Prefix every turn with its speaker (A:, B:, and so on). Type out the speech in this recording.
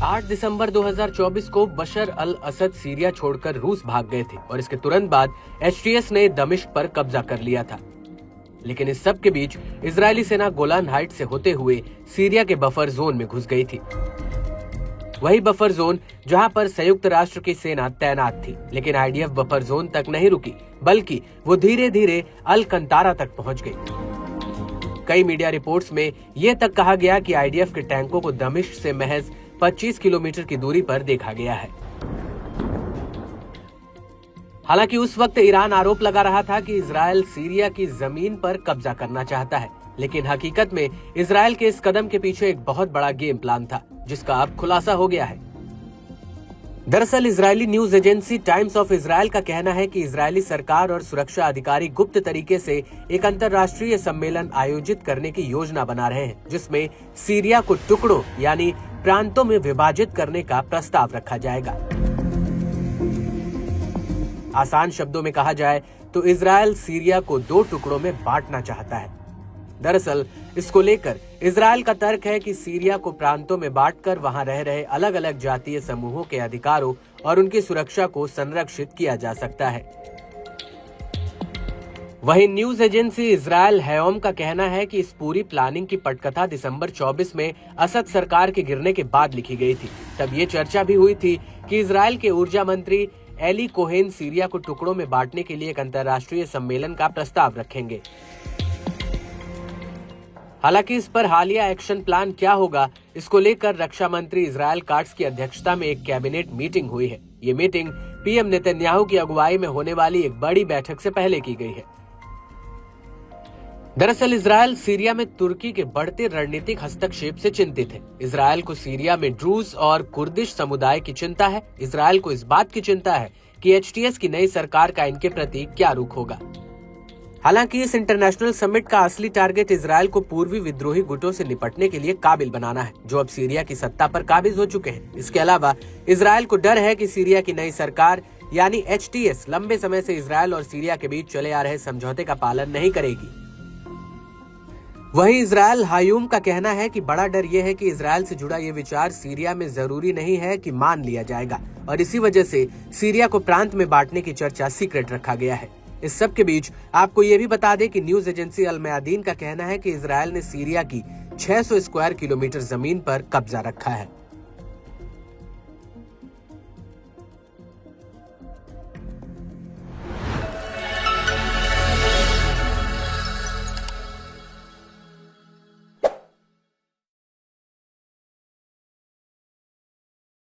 A: 8 दिसंबर 2024 को बशर अल असद सीरिया छोड़कर रूस भाग गए थे और इसके तुरंत बाद एचटीएस ने दमिश्क पर कब्जा कर लिया था। लेकिन इस सब के बीच इजरायली सेना गोलान हाइट से होते हुए सीरिया के बफर जोन में घुस गई थी। वही बफर जोन जहां पर संयुक्त राष्ट्र की सेना तैनात थी। लेकिन आईडीएफ बफर जोन तक नहीं रुकी, बल्कि वो धीरे धीरे अल कंतारा तक पहुंच गई। कई मीडिया रिपोर्ट्स में ये तक कहा गया कि आईडीएफ के टैंकों को दमिश्क से महज 25 किलोमीटर की दूरी पर देखा गया है। हालांकि उस वक्त ईरान आरोप लगा रहा था कि इजरायल सीरिया की जमीन पर कब्जा करना चाहता है, लेकिन हकीकत में इजरायल के इस कदम के पीछे एक बहुत बड़ा गेम प्लान था, जिसका अब खुलासा हो गया है। दरअसल Israeli news agency times of Israel का कहना है कि इजरायली सरकार और सुरक्षा अधिकारी गुप्त तरीके से एक अंतर्राष्ट्रीय सम्मेलन आयोजित करने की योजना बना रहे हैं, जिसमें सीरिया को टुकड़ों यानी प्रांतों में विभाजित करने का प्रस्ताव रखा जाएगा। आसान शब्दों में कहा जाए तो इजरायल सीरिया को 2 टुकड़ों में बांटना चाहता है। दरअसल इसको लेकर इजरायल का तर्क है कि सीरिया को प्रांतों में बांटकर वहां रह रहे अलग अलग जातीय समूहों के अधिकारों और उनकी सुरक्षा को संरक्षित किया जा सकता है। वहीं न्यूज एजेंसी इजरायल हैयोम का कहना है कि इस पूरी प्लानिंग की पटकथा दिसंबर 24 में असद सरकार के गिरने के बाद लिखी गई थी। तब ये चर्चा भी हुई थी कि इजरायल के ऊर्जा मंत्री एली कोहेन सीरिया को टुकड़ों में बांटने के लिए एक अंतर्राष्ट्रीय सम्मेलन का प्रस्ताव रखेंगे। हालांकि इस पर हालिया एक्शन प्लान क्या होगा, इसको लेकर रक्षा मंत्री इजरायल काट्स की अध्यक्षता में एक कैबिनेट मीटिंग हुई है। ये मीटिंग पीएम नेतन्याहू की अगुवाई में होने वाली एक बड़ी बैठक से पहले की गई है। दरअसल इजरायल सीरिया में तुर्की के बढ़ते रणनीतिक हस्तक्षेप से चिंतित है। इजरायल को सीरिया में ड्रूज और कुर्दिश समुदाय की चिंता है। इजरायल को इस बात की चिंता है कि एचटीएस की नई सरकार का इनके प्रति क्या रुख होगा। हालांकि इस इंटरनेशनल समिट का असली टारगेट इजरायल को पूर्वी विद्रोही गुटों से निपटने के लिए काबिल बनाना है, जो अब सीरिया की सत्ता पर काबिज हो चुके हैं। इसके अलावा इजरायल को डर है कि सीरिया की नई सरकार यानी एचटीएस लंबे समय से इजरायल और सीरिया के बीच चले आ रहे समझौते का पालन नहीं करेगी। वहीं इजरायल हायूम का कहना है कि बड़ा डर यह है कि इजरायल से जुड़ा ये विचार सीरिया में जरूरी नहीं है कि मान लिया जाएगा और इसी वजह से सीरिया को प्रांत में बांटने की चर्चा सीक्रेट रखा गया है। इस सब के बीच आपको ये भी बता दें कि न्यूज एजेंसी अल मयादीन का कहना है कि इजरायल ने सीरिया की 600 स्क्वायर किलोमीटर जमीन पर कब्जा रखा है।